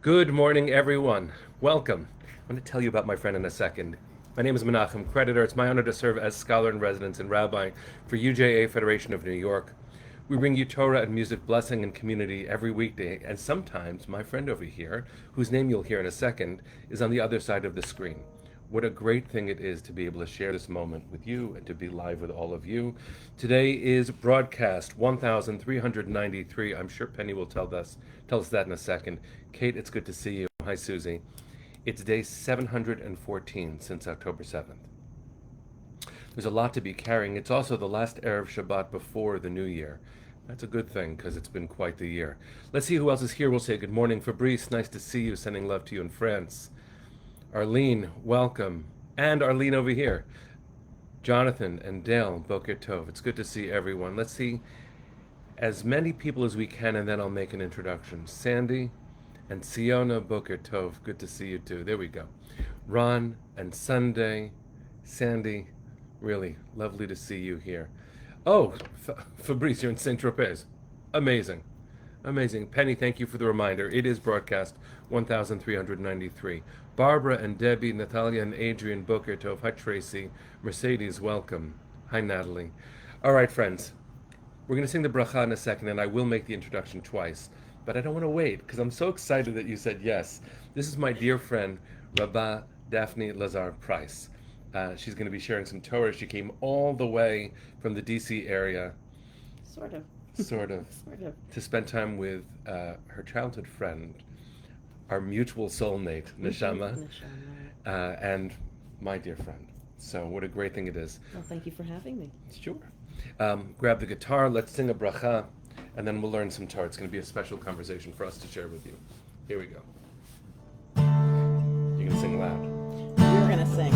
Good morning, everyone. Welcome. I'm going to tell you about my friend in a second. My name is Menachem Creditor. It's my honor to serve as scholar in residence and rabbi for UJA Federation of New York. We bring you Torah and music blessing and community every weekday, and sometimes my friend over here, whose name you'll hear in a second, is on the other side of the screen. What a great thing it is to be able to share this moment with you and to be live with all of you. Today is broadcast 1393. I'm sure Penny will tell us that in a second. Kate, it's good to see you. Hi, Susie. It's day 714 since October 7th. There's a lot to be carrying. It's also the last Erev Shabbat before the new year. That's a good thing because it's been quite the year. Let's see who else is here. We'll say good morning. Fabrice, nice to see you. Sending love to you in France. Arlene, welcome. And Arlene over here. Jonathan and Dale, Boker Tov. It's good to see everyone. Let's see as many people as we can, and then I'll make an introduction. Sandy and Siona, Boker Tov. Good to see you too. There we go. Ron and Sunday. Sandy, really lovely to see you here. Oh, Fabrice, you're in Saint Tropez. Amazing. Amazing. Penny, thank you for the reminder. It is broadcast 1393. Barbara and Debbie, Natalia and Adrian, Boker Tov. Hi, Tracy. Mercedes, welcome. Hi, Natalie. All right, friends. We're going to sing the bracha in a second, and I will make the introduction twice. But I don't want to wait, because I'm so excited that you said yes. This is my dear friend, Rabba Daphne Lazar Price. She's going to be sharing some Torah. She came all the way from the D.C. area. Sort of. Sort of. Sort of. To spend time with her childhood friend, our mutual soulmate, Neshama, and my dear friend. So what a great thing it is. Well, thank you for having me. Sure. Grab the guitar, let's sing a bracha, and then we'll learn some Torah. It's going to be a special conversation for us to share with you. Here we go. You're going to sing loud. You're going to sing.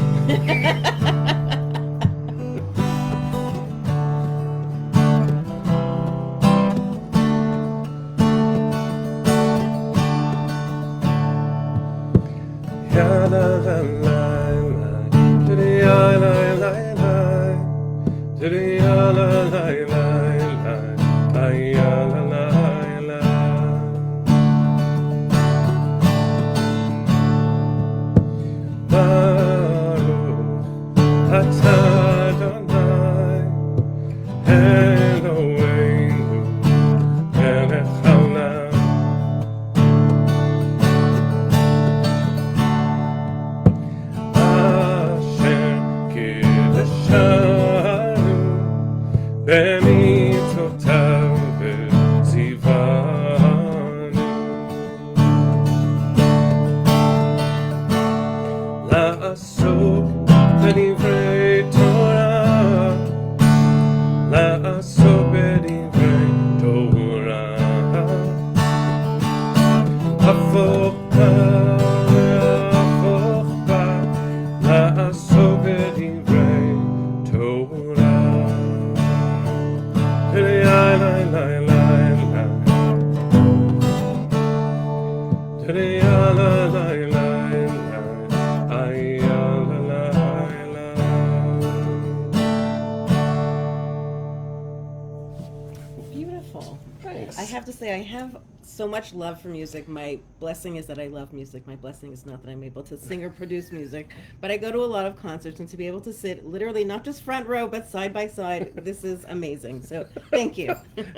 Beautiful. Thanks. I have to say, I have so much love for music. My blessing is that I love music. My blessing is not that I'm able to sing or produce music, but I go to a lot of concerts, and to be able to sit literally not just front row, but side by side, this is amazing. So thank you.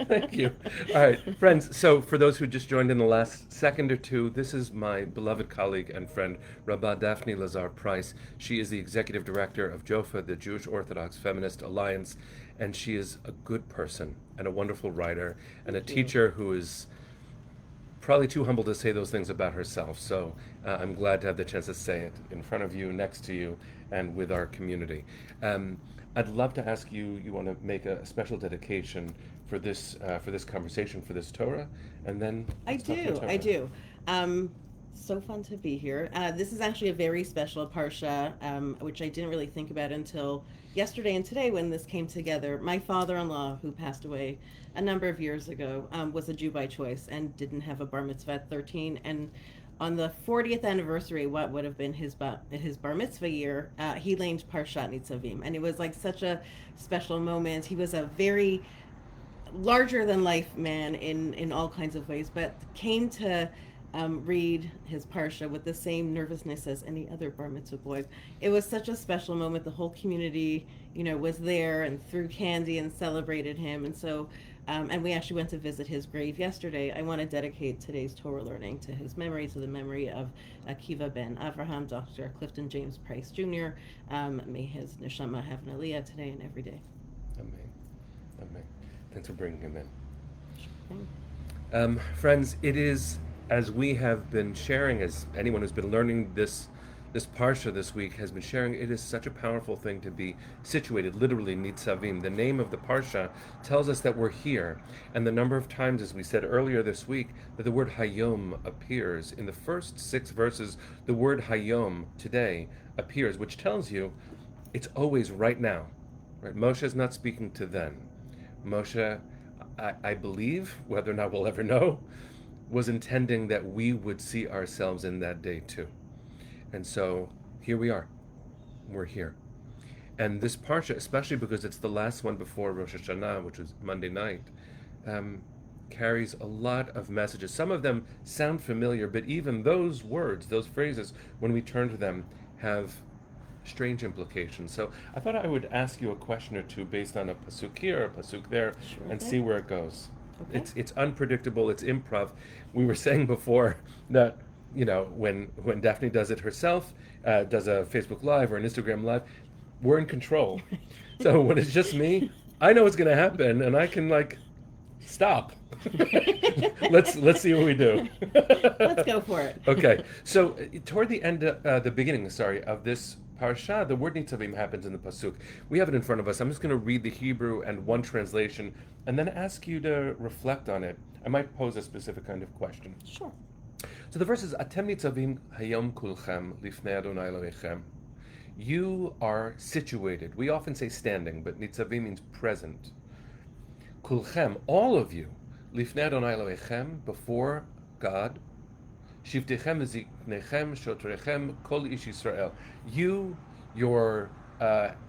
Thank you. All right, friends. So for those who just joined in the last second or two, this is my beloved colleague and friend, Rabba Daphne Lazar Price. She is the executive director of JOFA, the Jewish Orthodox Feminist Alliance, and she is a good person and a wonderful writer and a teacher who is probably too humble to say those things about herself. So I'm glad to have the chance to say it in front of you, next to you, and with our community. I'd love to ask you. You want to make a special dedication for this conversation, for this Torah, and then I do. So fun to be here. This is actually a very special parsha, which I didn't really think about until yesterday and today when this came together. My father-in-law, who passed away a number of years ago, was a Jew by choice and didn't have a bar mitzvah at 13. And on the 40th anniversary, what would have been his bar mitzvah year, he named Parshat Nitzavim. And it was like such a special moment. He was a very larger than life man in all kinds of ways, but came to read his parsha with the same nervousness as any other bar mitzvah boy. It was such a special moment. The whole community, was there and threw candy and celebrated him. And so, and we actually went to visit his grave yesterday. I want to dedicate today's Torah learning to his memory, to the memory of Akiva ben Avraham, Dr. Clifton James Price Jr. May his neshama have an aliyah today and every day. Amen. Amen. Thanks for bringing him in. Sure. Friends, it is, as we have been sharing, as anyone who's been learning this parsha this week has been sharing, it is such a powerful thing to be situated, literally, Nitzavim. The name of the parsha tells us that we're here. And the number of times, as we said earlier this week, that the word Hayom appears. In the first 6 verses, the word Hayom, today, appears, which tells you it's always right now. Right? Moshe is not speaking to then. Moshe, I believe, whether or not we'll ever know, was intending that we would see ourselves in that day too. And so here we are. We're here. And this parsha, especially because it's the last one before Rosh Hashanah, which was Monday night, carries a lot of messages. Some of them sound familiar, but even those words, those phrases, when we turn to them, have strange implications. So I thought I would ask you a question or two based on a pasuk here, a pasuk there, and see where it goes. Okay. It's unpredictable. It's improv. We were saying before that when Daphne does it herself, does a Facebook Live or an Instagram Live, we're in control. So when it's just me, I know what's going to happen, and I can stop. Let's see what we do. Let's go for it. Okay. So toward the end, the beginning, of this parsha, the word Nitzavim happens in the pasuk. We have it in front of us. I'm just going to read the Hebrew and one translation, and then ask you to reflect on it. I might pose a specific kind of question. Sure. So the verse is, Atem Nitzavim hayom kulchem lifnei Adonai Elohechem. You are situated. We often say standing, but Nitzavim means present. Kulchem, all of you, lifnei Adonai Elohechem, before God. Shivtechem v'ziknechem shotrechem kol ish Yisrael. You, your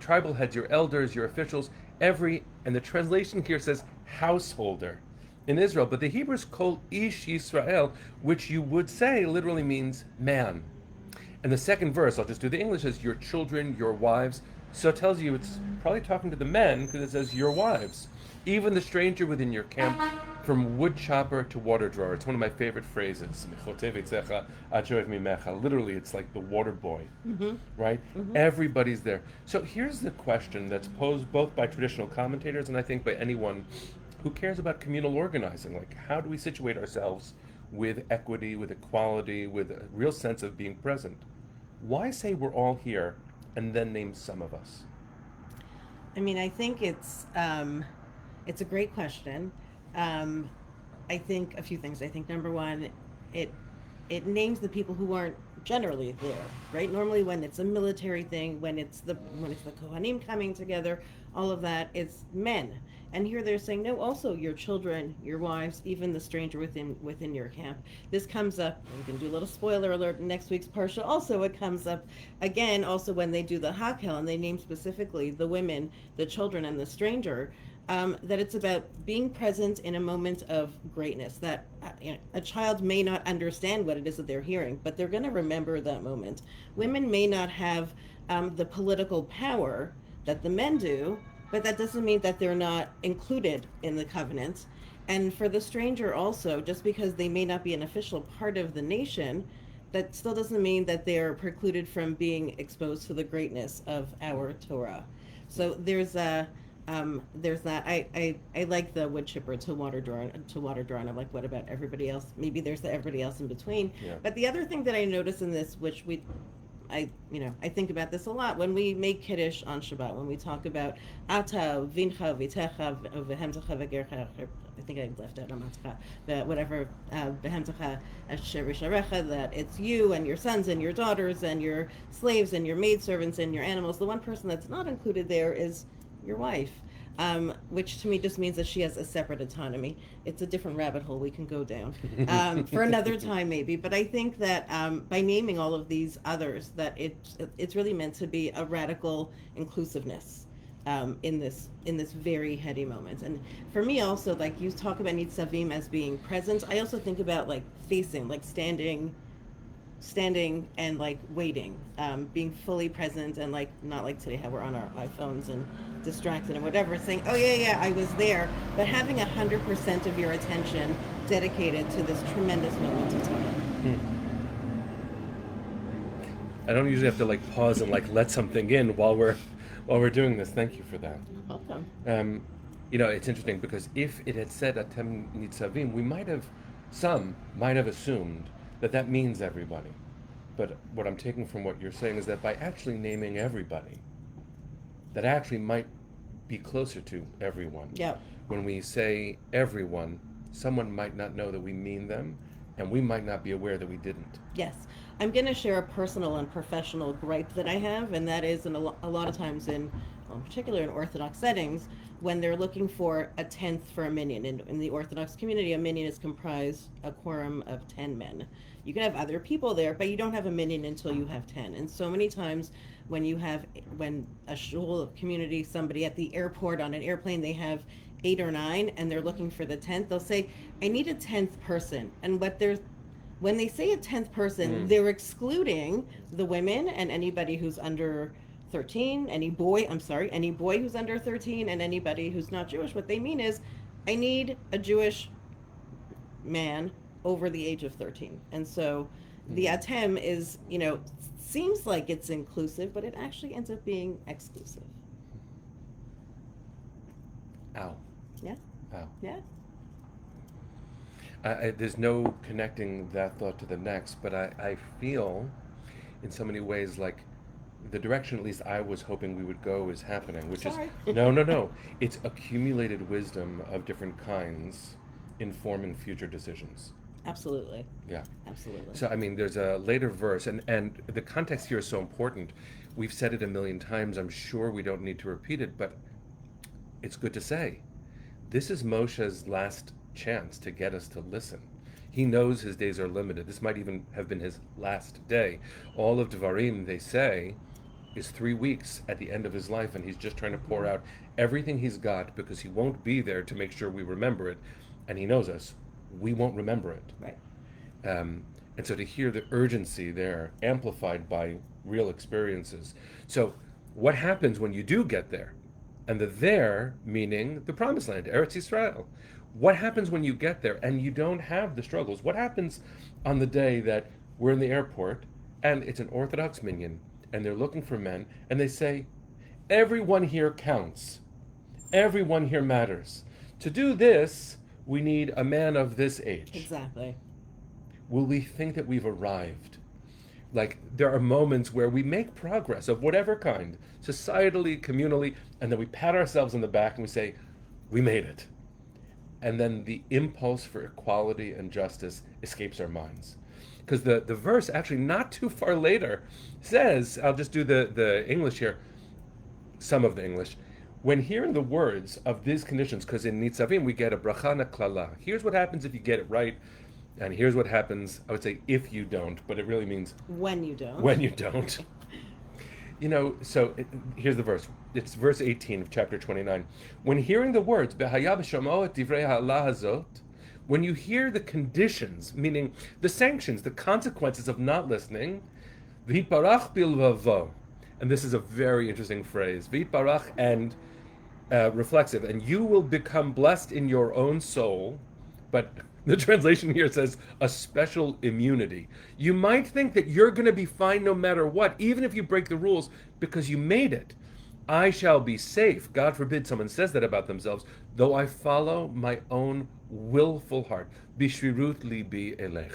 tribal heads, your elders, your officials, and the translation here says householder in Israel, but the Hebrew is kol ish Yisrael, which you would say literally means man. And the second verse, I'll just do the English, says your children, your wives. So it tells you it's probably talking to the men because it says your wives. Even the stranger within your camp, from wood chopper to water drawer. It's one of my favorite phrases. Literally, it's like the water boy, right? Mm-hmm. Everybody's there. So here's the question that's posed both by traditional commentators and I think by anyone who cares about communal organizing. How do we situate ourselves with equity, with equality, with a real sense of being present? Why say we're all here and then name some of us? I mean, I think it's a great question. I think a few things. I think number one, it names the people who aren't generally there, right? Normally when it's a military thing, when it's the Kohanim coming together, all of that is men. And here they're saying, no, also your children, your wives, even the stranger within your camp. This comes up, you can do a little spoiler alert in next week's parsha. Also, it comes up again, also when they do the Hakel, and they name specifically the women, the children, and the stranger, that it's about being present in a moment of greatness, that a child may not understand what it is that they're hearing, but they're going to remember that moment. Women may not have the political power that the men do, but that doesn't mean that they're not included in the covenant. And for the stranger also, just because they may not be an official part of the nation, that still doesn't mean that they're precluded from being exposed to the greatness of our Torah. So there's that. I like the wood chipper to water drawer, and I'm like, what about everybody else? Maybe there's the everybody else in between. Yeah. But the other thing that I notice in this, which I think about this a lot when we make Kiddush on Shabbat, when we talk about Ata, Vincha, Vitecha, Vehemtecha, Vegercha, I think I left out Amatcha, but whatever, Vehemtecha, Asher Risharecha, that it's you and your sons and your daughters and your slaves and your maidservants and your animals. The one person that's not included there is your wife, which to me just means that she has a separate autonomy. It's a different rabbit hole we can go down for another time maybe. But I think that by naming all of these others, that it's really meant to be a radical inclusiveness. in this very heady moment. And for me also, like you talk about Nitzavim as being present, I also think about like facing, like standing and like waiting, being fully present, and like not like today how we're on our iPhones and distracted and whatever, saying, oh yeah, I was there, but having 100% of your attention dedicated to this tremendous moment of time. I don't usually have to like pause and like let something in while we're doing this. Thank you for that. Welcome. It's interesting because if it had said Atem Nitzavim, some might have assumed that means everybody. But what I'm taking from what you're saying is that by actually naming everybody, that actually might be closer to everyone. Yeah. When we say everyone, someone might not know that we mean them, and we might not be aware that we didn't. Yes. I'm going to share a personal and professional gripe that I have, and that is a lot of times in particular in Orthodox settings, when they're looking for a tenth for a minyan. In the Orthodox community, a minyan is comprised a quorum of 10 men. You can have other people there, but you don't have a minyan until you have 10. And so many times when a shul community, somebody at the airport on an airplane, they have 8 or 9 and they're looking for the 10th, they'll say, I need a 10th person. And when they say a 10th person, they're excluding the women and anybody who's under 13, any boy who's under 13, and anybody who's not Jewish. What they mean is, I need a Jewish man over the age of 13. And so the atem is, seems like it's inclusive, but it actually ends up being exclusive. Ow. Yeah. Ow. Yeah. There's no connecting that thought to the next, but I feel in so many ways like the direction at least I was hoping we would go is happening, which Sorry. is no. It's accumulated wisdom of different kinds informing future decisions. Absolutely. Yeah. Absolutely. So, there's a later verse, and the context here is so important. We've said it a million times. I'm sure we don't need to repeat it, but it's good to say. This is Moshe's last chance to get us to listen. He knows his days are limited. This might even have been his last day. All of Devarim, they say, is 3 weeks at the end of his life, and he's just trying to pour out everything he's got because he won't be there to make sure we remember it, and he knows us. We won't remember it. Right. And so to hear the urgency there, amplified by real experiences. So what happens when you do get there? And the there meaning the promised land, Eretz Yisrael. What happens when you get there and you don't have the struggles? What happens on the day that we're in the airport and it's an Orthodox minyan and they're looking for men and they say, everyone here counts. Everyone here matters. To do this, we need a man of this age. Exactly. Will we think that we've arrived? Like, there are moments where we make progress of whatever kind, societally, communally, and then we pat ourselves on the back and we say, we made it. And then the impulse for equality and justice escapes our minds. Because the verse, actually not too far later, says, I'll just do the English here, some of the English, when hearing the words of these conditions, because in Nitzavim we get a bracha klala. Here's what happens if you get it right, and here's what happens, I would say, if you don't, but it really means when you don't. When you don't. Here's the verse. It's verse 18 of chapter 29. When hearing the words, Behaya b'shama'o et divrei ha'Allah hazot, when you hear the conditions, meaning the sanctions, the consequences of not listening, v'hitbarach bilvavo, and this is a very interesting phrase, v'hitbarach and reflexive, and you will become blessed in your own soul, but the translation here says a special immunity. You might think that you're going to be fine no matter what, even if you break the rules, because you made it. I shall be safe. God forbid someone says that about themselves, though I follow my own willful heart. Bishvirut libi elech.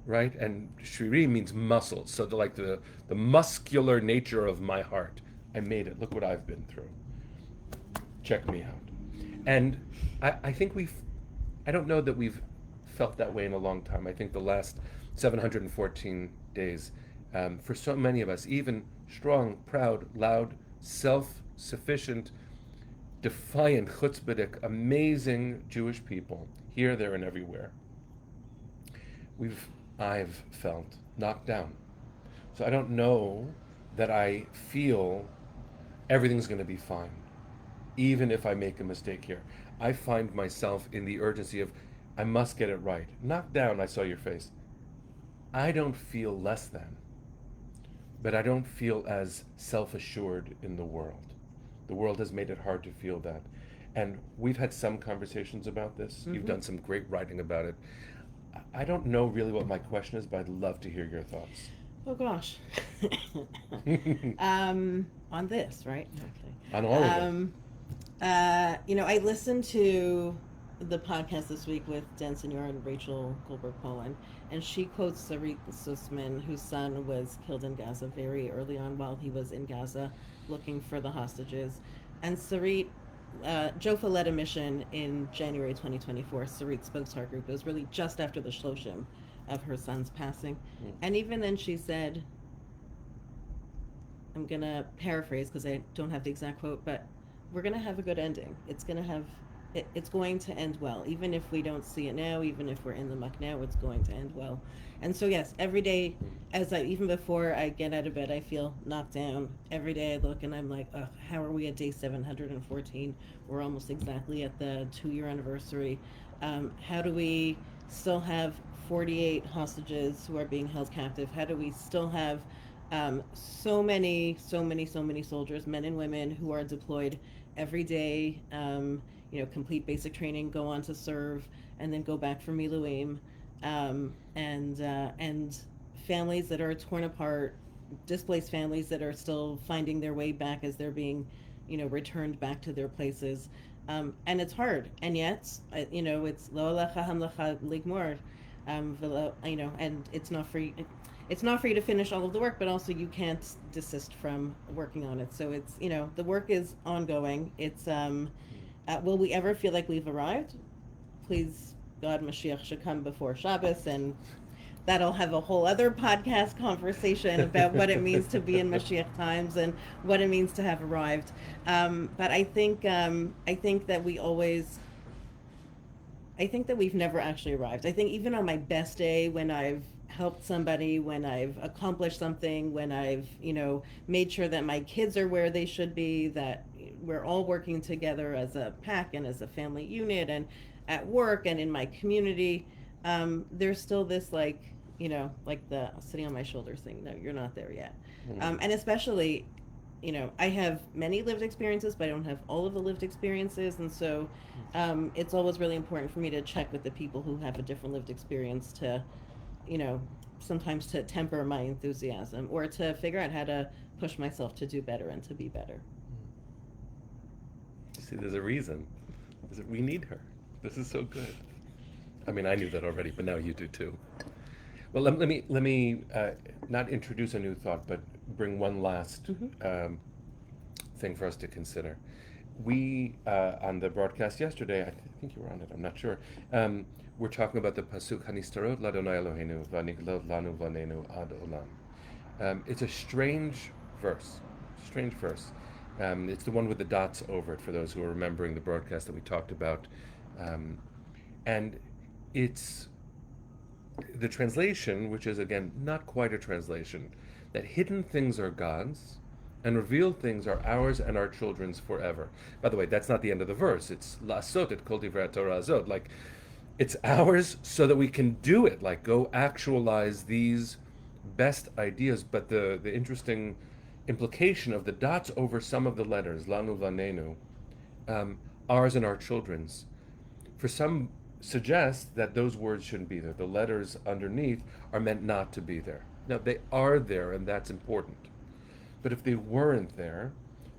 Right? And shviri means muscles. So the muscular nature of my heart. I made it. Look what I've been through. Check me out. And I think I don't know that we've felt that way in a long time. I think the last 714 days, for so many of us, even strong, proud, loud, self-sufficient, defiant, chutzpahdik, amazing Jewish people, here, there, and everywhere, I've felt knocked down. So I don't know that I feel everything's going to be fine, even if I make a mistake here. I find myself in the urgency of, I must get it right. Knock down, I saw your face. I don't feel less than, but I don't feel as self-assured in the world. The world has made it hard to feel that. And we've had some conversations about this. Mm-hmm. You've done some great writing about it. I don't know really what my question is, but I'd love to hear your thoughts. Oh gosh. On this, right? Okay. On all of it. I listened to the podcast this week with Dan Senor and Rachel Goldberg-Poland, and she quotes Sarit Sussman, whose son was killed in Gaza very early on while he was in Gaza looking for the hostages. And Sarit, Jofa led a mission in January 2024. Sarit spoke to our group. It was really just after the shloshim of her son's passing. And even then she said, I'm going to paraphrase because I don't have the exact quote, but we're going to have a good ending. It's going to end well. Even if we don't see it now, even if we're in the muck now, it's going to end well. And so yes, every day, even before I get out of bed, I feel knocked down. Every day I look and I'm like, oh, how are we at day 714? We're almost exactly at the 2-year anniversary. How do we still have 48 hostages who are being held captive? How do we still have so many soldiers, men and women, who are deployed every day, complete basic training, go on to serve, and then go back for Miluim, and families that are torn apart, displaced families that are still finding their way back as they're being, returned back to their places. And it's hard, and yet, it's lo alecha hamlecha ligmor, and it's not free. It's not for you to finish all of the work, but also you can't desist from working on it. So it's, the work is ongoing. It's, will we ever feel like we've arrived? Please, God, Mashiach should come before Shabbos, and that'll have a whole other podcast conversation about what it means to be in Mashiach times and what it means to have arrived. But I think that we've never actually arrived. I think even on my best day, when I've helped somebody, when I've accomplished something, when I've, made sure that my kids are where they should be, that we're all working together as a pack and as a family unit and at work and in my community, there's still this like the sitting on my shoulders thing. No, you're not there yet. Mm-hmm. And especially, I have many lived experiences, but I don't have all of the lived experiences. And so it's always really important for me to check with the people who have a different lived experience to, sometimes to temper my enthusiasm or to figure out how to push myself to do better and to be better. See, there's a reason. We need her. This is so good. I mean, I knew that already, but now you do too. Well, let me not introduce a new thought, but bring one last thing for us to consider. We, on the broadcast yesterday, I think you were on it, I'm not sure, we're talking about the Pasuk, Hanistarot Ladonai Eloheinu, Vaniglot Lanu Vanenu Ad Olam. It's a strange verse. It's the one with the dots over it, for those who are remembering the broadcast that we talked about. And it's the translation, which is, again, not quite a translation, that hidden things are God's, and revealed things are ours and our children's forever. By the way, that's not the end of the verse. It's la'asot et kol divrei Torah azot. Like, it's ours so that we can do it, like go actualize these best ideas. But the interesting implication of the dots over some of the letters, lanu vanenu, ours and our children's, for some suggests that those words shouldn't be there. The letters underneath are meant not to be there. Now, they are there, and that's important. But if they weren't there,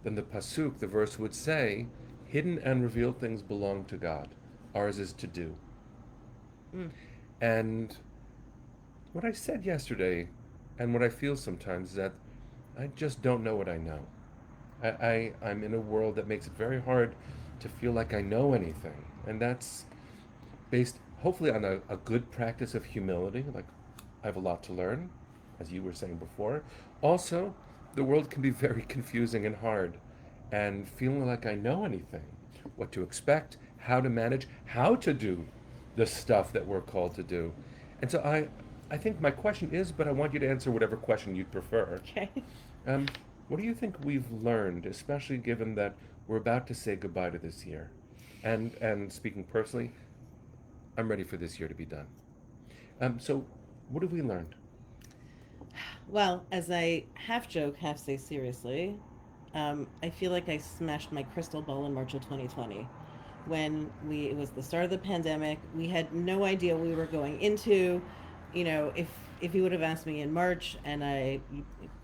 then the pasuk, the verse, would say, hidden and revealed things belong to God. Ours is to do. And what I said yesterday, and what I feel sometimes, is that I just don't know what I know. I'm in a world that makes it very hard to feel like I know anything. And that's based, hopefully, on a good practice of humility. Like, I have a lot to learn, as you were saying before. Also, the world can be very confusing and hard, and feeling like I know anything, what to expect, how to manage, how to do the stuff that we're called to do. And so I think my question is, but I want you to answer whatever question you'd prefer. Okay. What do you think we've learned, especially given that we're about to say goodbye to this year? And speaking personally, I'm ready for this year to be done. So, what have we learned? Well, as I half joke, half say seriously, I feel like I smashed my crystal ball in March of 2020 when it was the start of the pandemic. We had no idea what we were going into. If you would have asked me in March, and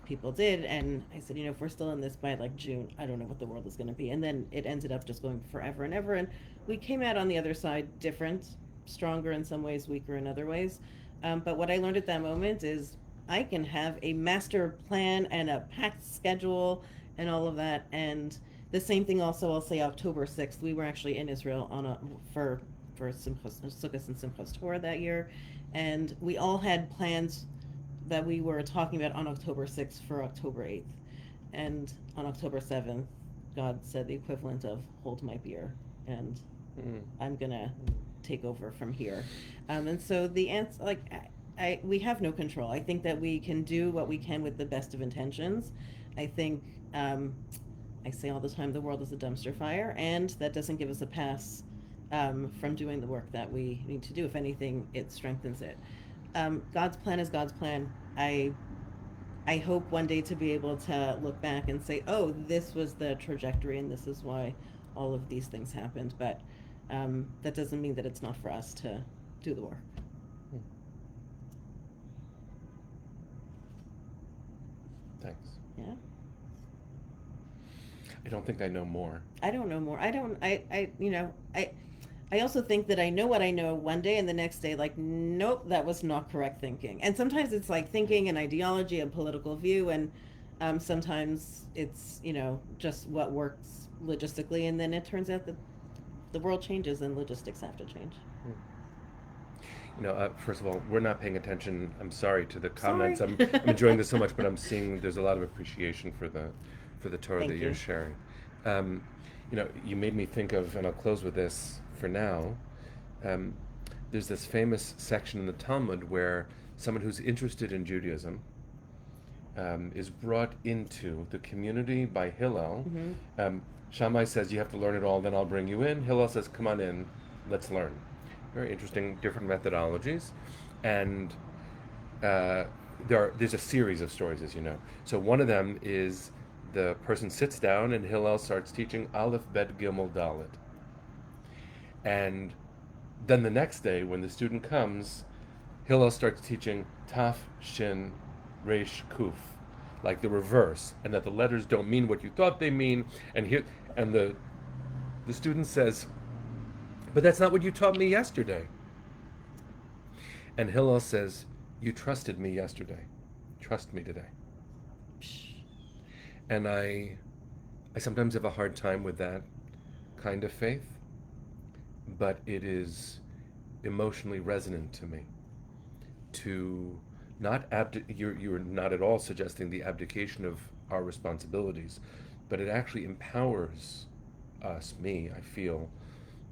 people did, and I said, if we're still in this by like June, I don't know what the world is going to be. And then it ended up just going forever and ever. And we came out on the other side different, stronger in some ways, weaker in other ways. But what I learned at that moment is I can have a master plan and a packed schedule and all of that. And the same thing also, I'll say October 6th. We were actually in Israel for Sukkot and Simchas Torah that year. And we all had plans that we were talking about on October 6th for October 8th. And on October 7th, God said the equivalent of hold my beer. And I'm going to take over from here. And so the answer, like, we have no control. I think that we can do what we can with the best of intentions. I think I say all the time the world is a dumpster fire, and that doesn't give us a pass from doing the work that we need to do. If anything, it strengthens it. God's plan is God's plan. I hope one day to be able to look back and say, oh, this was the trajectory and this is why all of these things happened. But that doesn't mean that it's not for us to do the work. Thanks. Yeah. I don't think I know more. I don't know more. I also think that I know what I know one day and the next day, like, nope, that was not correct thinking. And sometimes it's like thinking and ideology and political view, and sometimes it's, just what works logistically, and then it turns out that the world changes and logistics have to change. First of all, we're not paying attention. I'm sorry to the comments. I'm enjoying this so much, but I'm seeing there's a lot of appreciation for the Torah that you're sharing. You made me think of, and I'll close with this for now. There's this famous section in the Talmud where someone who's interested in Judaism is brought into the community by Hillel. Shammai says, you have to learn it all, then I'll bring you in. Hillel says, come on in, let's learn. Very interesting, different methodologies. And there's a series of stories, as you know. So one of them is the person sits down and Hillel starts teaching Aleph, Bet, Gimel, Dalet. And then the next day, when the student comes, Hillel starts teaching Taf, Shin, Resh, Kuf, like the reverse, and that the letters don't mean what you thought they mean. And the student says, but that's not what you taught me yesterday. And Hillel says, you trusted me yesterday. Trust me today. And I sometimes have a hard time with that kind of faith, but it is emotionally resonant to me. To not you're not at all suggesting the abdication of our responsibilities, but it actually empowers us, me, I feel,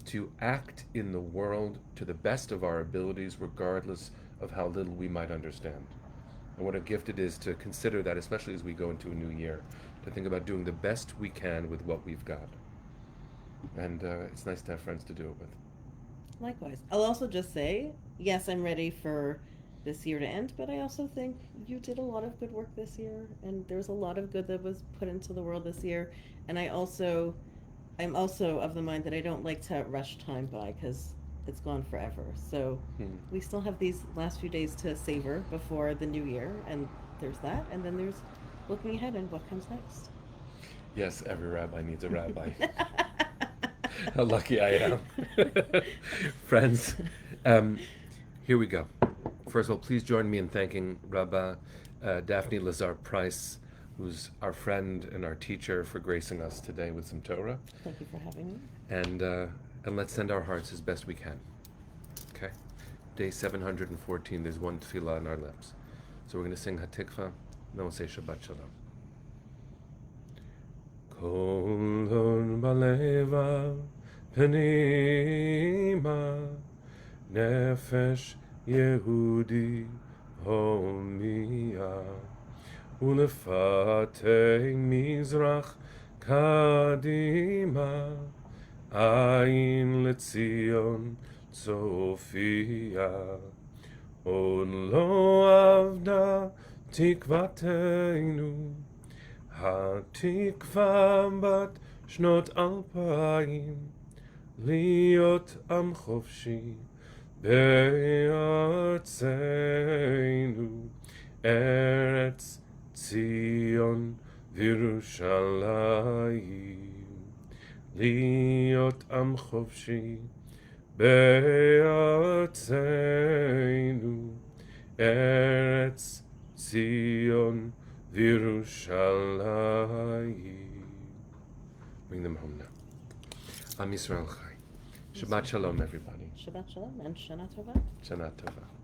to act in the world to the best of our abilities, regardless of how little we might understand. And what a gift it is to consider that, especially as we go into a new year, to think about doing the best we can with what we've got. And it's nice to have friends to do it with. Likewise. I'll also just say, yes, I'm ready for this year to end, but I also think you did a lot of good work this year, and there's a lot of good that was put into the world this year. And I'm also of the mind that I don't like to rush time by, because it's gone forever. So we still have these last few days to savor before the new year, and there's that, and then there's looking ahead and what comes next. Yes, every rabbi needs a rabbi. How lucky I am. Friends, here we go. First of all, please join me in thanking Rabba Daphne Lazar Price, who's our friend and our teacher, for gracing us today with some Torah. Thank you for having me. And let's send our hearts as best we can. Okay? Day 714, there's one tefillah on our lips. So we're going to sing Hatikva, then we'll say Shabbat Shalom. Kol hon baleva penima nefesh Yehudi homia ולפתי מזרח קדימה, עין לציון צופיה. עוד לא אבדה תקוותנו, התקווה בת שנות 2000, להיות עם חופשי בארצנו, ארץ ציון וירושלים. להיות עם חופשי בארצנו, ארץ ציון וירושלים. Bring them home now. Am Yisrael Chai. Shabbat Shalom, everybody. Shabbat Shalom and Shana Tova. Shana Tova.